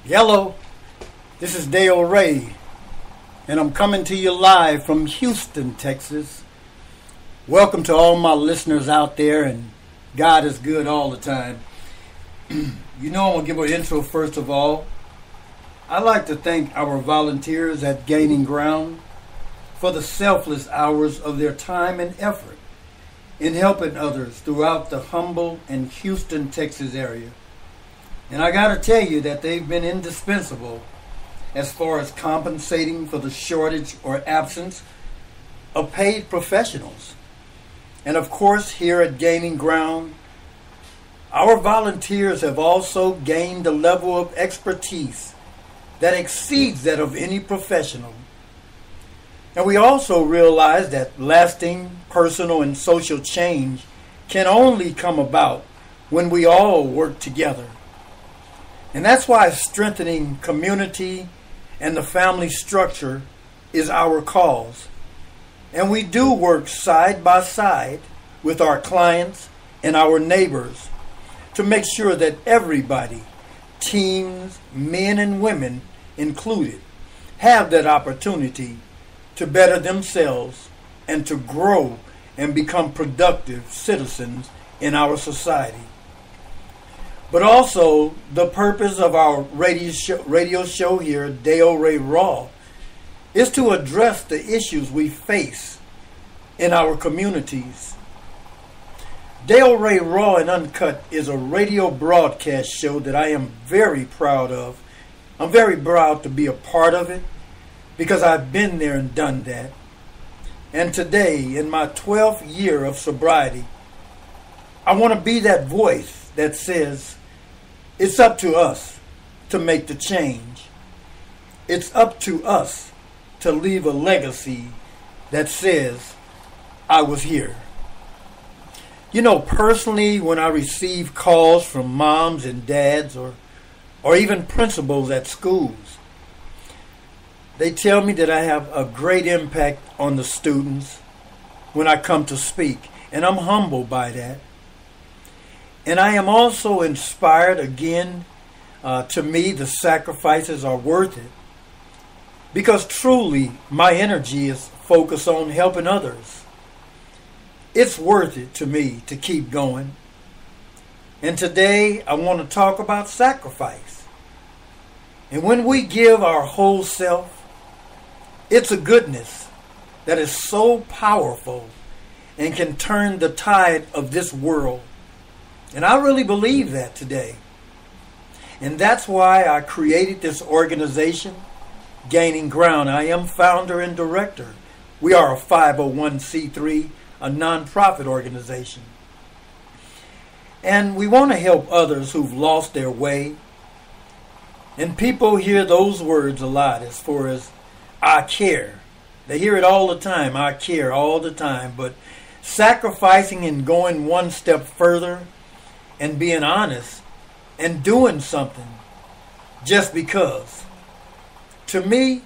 Hello, this is Dale Ray, and I'm coming to you live from Houston, Texas. Welcome to all my listeners out there, and God is good all the time. You know, I'm going to give an intro first of all. I'd like to thank our volunteers at Gaining Ground for the selfless hours of their time and effort in helping others throughout the Humble and Houston, Texas area. And I got to tell you that they've been indispensable as far as compensating for the shortage or absence of paid professionals. And of course, here at Gaining Ground, our volunteers have also gained a level of expertise that exceeds that of any professional. And we also realize that lasting personal and social change can only come about when we all work together. And that's why strengthening community and the family structure is our cause. And we do work side by side with our clients and our neighbors to make sure that everybody, teens, men and women included, have that opportunity to better themselves and to grow and become productive citizens in our society. But also, the purpose of our radio show here, Dale Ray Raw, is to address the issues we face in our communities. Dale Ray Raw and Uncut is a radio broadcast show that I am very proud of. I'm very proud to be a part of it because I've been there and done that. And today, in my 12th year of sobriety, I want to be that voice that says, it's up to us to make the change. It's up to us to leave a legacy that says, I was here. You know, personally, when I receive calls from moms and dads or even principals at schools, they tell me that I have a great impact on the students when I come to speak, and I'm humbled by that. And I am also inspired again. To me, the sacrifices are worth it because truly my energy is focused on helping others. It's worth it to me to keep going. And today I want to talk about sacrifice. And when we give our whole self, it's a goodness that is so powerful and can turn the tide of this world. And I really believe that today. And that's why I created this organization, Gaining Ground. I am founder and director. We are a 501c3, a nonprofit organization. And we want to help others who've lost their way. And people hear those words a lot as far as, I care. They hear it all the time, I care all the time. But sacrificing and going one step further and being honest and doing something just because. To me,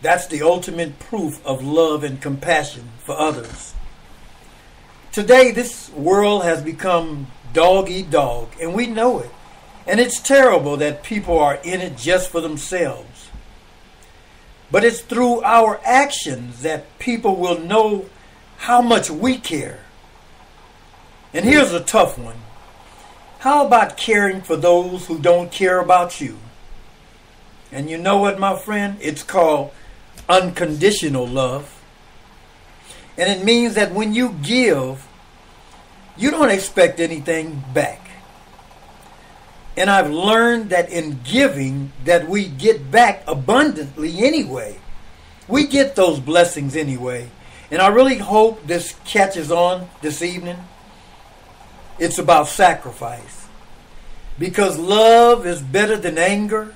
that's the ultimate proof of love and compassion for others. Today, this world has become dog eat dog, and we know it. And it's terrible that people are in it just for themselves. But it's through our actions that people will know how much we care. And here's a tough one. How about caring for those who don't care about you? And you know what, my friend? It's called unconditional love. And it means that when you give, you don't expect anything back. And I've learned that in giving that we get back abundantly anyway. We get those blessings anyway. And I really hope this catches on this evening. It's about sacrifice. Because love is better than anger.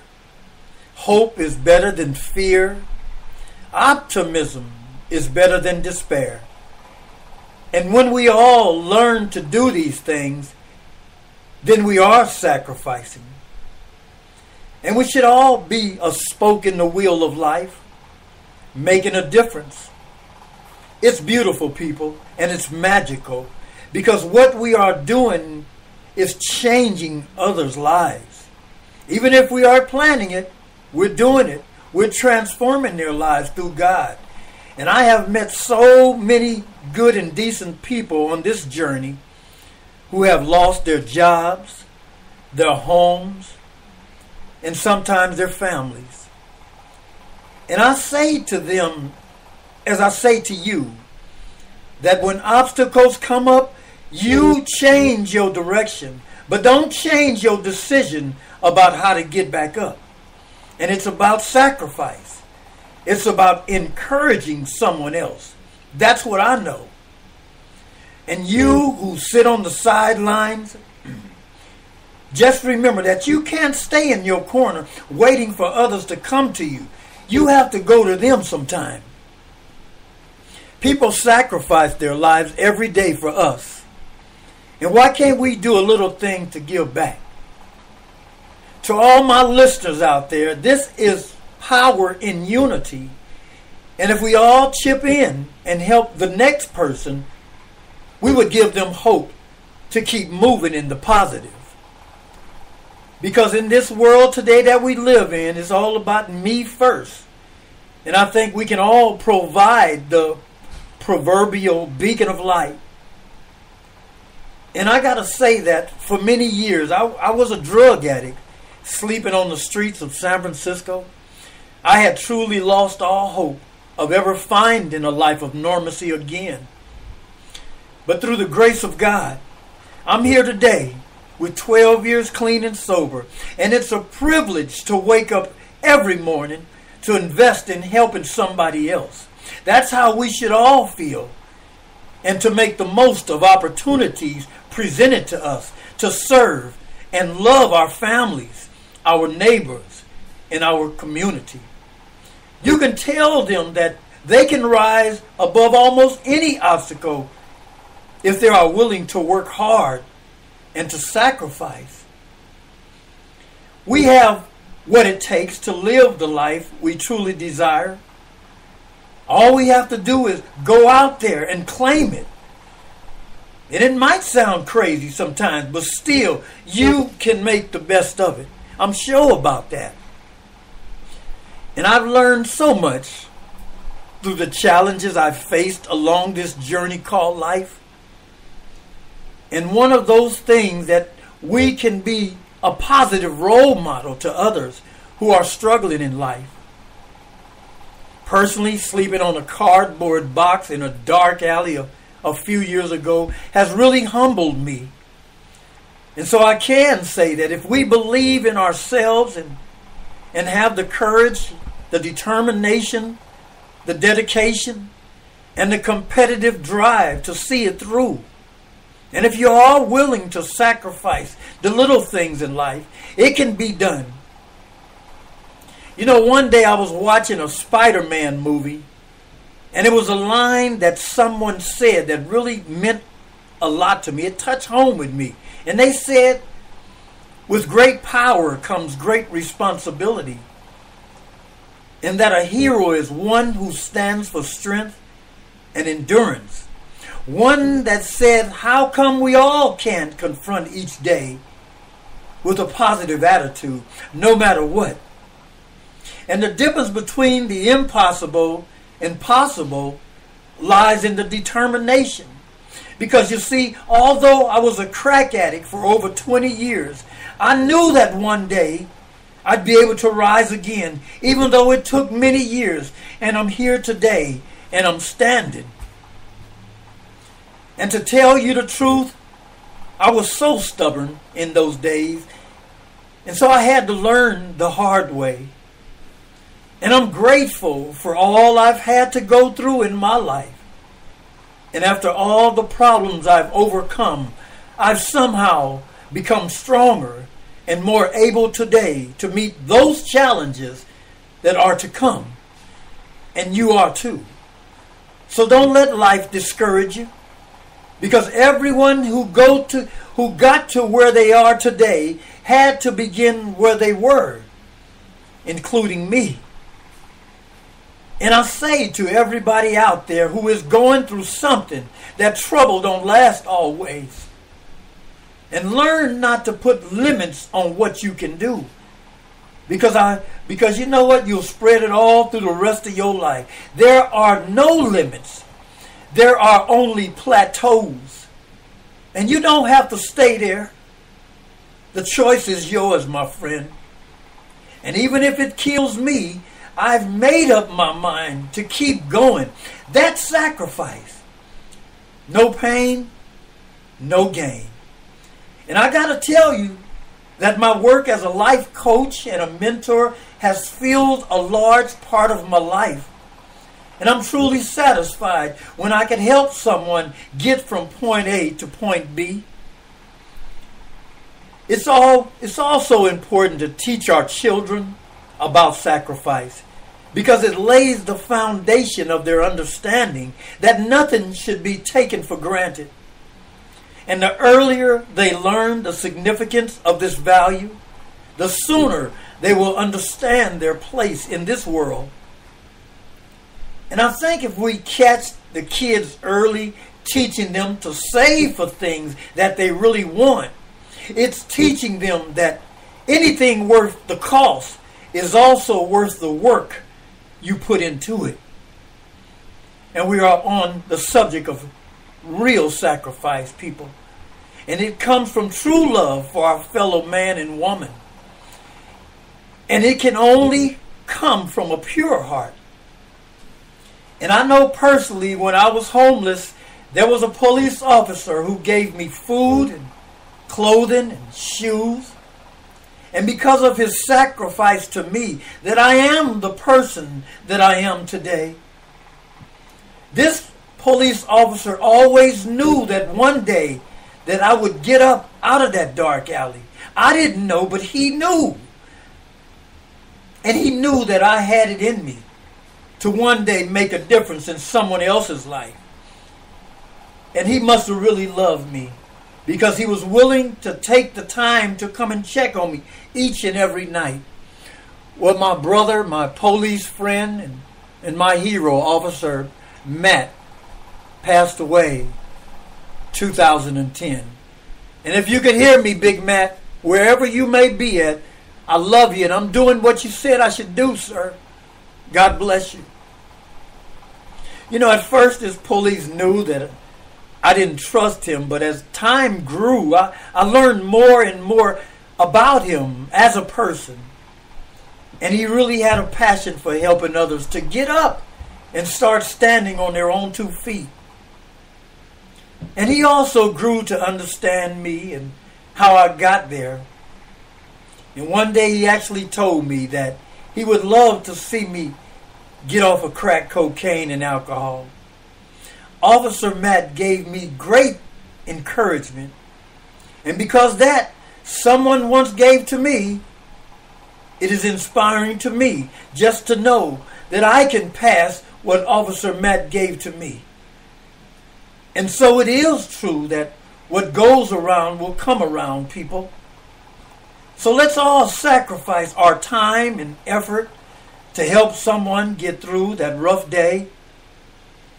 Hope is better than fear. Optimism is better than despair. And when we all learn to do these things, then we are sacrificing. And we should all be a spoke in the wheel of life, making a difference. It's beautiful, people, and it's magical. Because what we are doing is changing others' lives. Even if we aren't planning it, we're doing it. We're transforming their lives through God. And I have met so many good and decent people on this journey who have lost their jobs, their homes, and sometimes their families. And I say to them, as I say to you, that when obstacles come up, you change your direction, but don't change your decision about how to get back up. And it's about sacrifice. It's about encouraging someone else. That's what I know. And you who sit on the sidelines, just remember that you can't stay in your corner waiting for others to come to you. You have to go to them sometime. People sacrifice their lives every day for us. And why can't we do a little thing to give back? To all my listeners out there, this is power in unity. And if we all chip in and help the next person, we would give them hope to keep moving in the positive. Because in this world today that we live in, it's all about me first. And I think we can all provide the proverbial beacon of light. And I got to say that for many years, I was a drug addict, sleeping on the streets of San Francisco. I had truly lost all hope of ever finding a life of normalcy again. But through the grace of God, I'm here today with 12 years clean and sober. And it's a privilege to wake up every morning to invest in helping somebody else. That's how we should all feel. And to make the most of opportunities presented to us to serve and love our families, our neighbors, and our community. You can tell them that they can rise above almost any obstacle if they are willing to work hard and to sacrifice. We have what it takes to live the life we truly desire. All we have to do is go out there and claim it. And it might sound crazy sometimes, but still, you can make the best of it. I'm sure about that. And I've learned so much through the challenges I've faced along this journey called life. And one of those things that we can be a positive role model to others who are struggling in life. Personally, sleeping on a cardboard box in a dark alley a few years ago has really humbled me. And so I can say that if we believe in ourselves and have the courage, the determination, the dedication, and the competitive drive to see it through, and if you're all willing to sacrifice the little things in life, it can be done. You know, one day I was watching a Spider-Man movie, and it was a line that someone said that really meant a lot to me. It touched home with me. And they said, with great power comes great responsibility. And that a hero is one who stands for strength and endurance. One that said, how come we all can't confront each day with a positive attitude, no matter what? And the difference between the impossible and possible lies in the determination. Because you see, although I was a crack addict for over 20 years, I knew that one day I'd be able to rise again, even though it took many years. And I'm here today, and I'm standing. And to tell you the truth, I was so stubborn in those days. And so I had to learn the hard way. And I'm grateful for all I've had to go through in my life. And after all the problems I've overcome, I've somehow become stronger and more able today to meet those challenges that are to come. And you are too. So don't let life discourage you. Because everyone who got to where they are today had to begin where they were, including me. And I say to everybody out there who is going through something, that trouble don't last always. And learn not to put limits on what you can do. Because you know what? You'll spread it all through the rest of your life. There are no limits. There are only plateaus. And you don't have to stay there. The choice is yours, my friend. And even if it kills me, I've made up my mind to keep going. That's sacrifice. No pain, no gain. And I got to tell you that my work as a life coach and a mentor has filled a large part of my life. And I'm truly satisfied when I can help someone get from point A to point B. It's also important to teach our children about sacrifice because it lays the foundation of their understanding that nothing should be taken for granted. And the earlier they learn the significance of this value, the sooner they will understand their place in this world. And I think if we catch the kids early, teaching them to save for things that they really want, it's teaching them that anything worth the cost is also worth the work you put into it. And we are on the subject of real sacrifice, people. And it comes from true love for our fellow man and woman. And it can only come from a pure heart. And I know personally when I was homeless, there was a police officer who gave me food and clothing and shoes. And because of his sacrifice to me, that I am the person that I am today. This police officer always knew that one day that I would get up out of that dark alley. I didn't know, but he knew. And he knew that I had it in me to one day make a difference in someone else's life. And he must have really loved me because he was willing to take the time to come and check on me each and every night. Well, my brother, my police friend, and my hero, Officer Matt, passed away 2010. And if you could hear me, Big Matt, wherever you may be at, I love you and I'm doing what you said I should do, sir. God bless you. You know, at first this police knew that I didn't trust him, but as time grew, I learned more and more about him as a person. And he really had a passion for helping others to get up and start standing on their own 2 feet. And he also grew to understand me and how I got there. And one day he actually told me that he would love to see me get off of crack cocaine and alcohol. Officer Matt gave me great encouragement. And because that someone once gave to me, it is inspiring to me just to know that I can pass what Officer Matt gave to me. And so it is true that what goes around will come around, people. So let's all sacrifice our time and effort to help someone get through that rough day.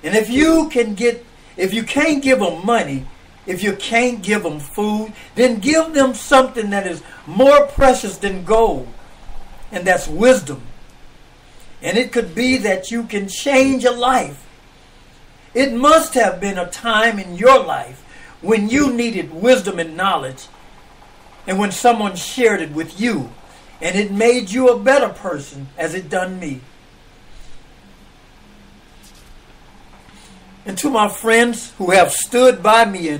And if you can't give them money, if you can't give them food, then give them something that is more precious than gold. And that's wisdom. And it could be that you can change a life. It must have been a time in your life when you needed wisdom and knowledge, and when someone shared it with you, and it made you a better person as it done me. And to my friends who have stood by me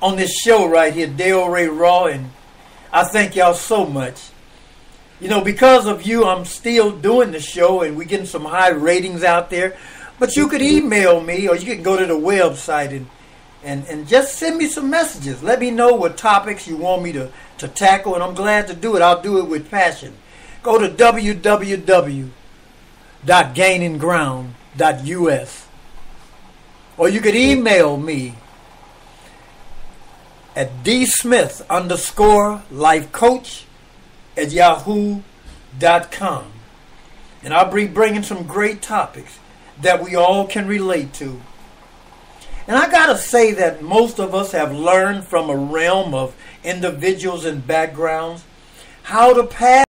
on this show right here, Dale Ray Raw, and I thank y'all so much. You know, because of you, I'm still doing the show, and we're getting some high ratings out there. But you could email me, or you can go to the website and just send me some messages. Let me know what topics you want me to tackle, and I'm glad to do it. I'll do it with passion. Go to www.gainingground.us. Or you could email me at dsmith_lifecoach@yahoo.com. And I'll be bringing some great topics that we all can relate to. And I gotta say that most of us have learned from a realm of individuals and backgrounds how to pass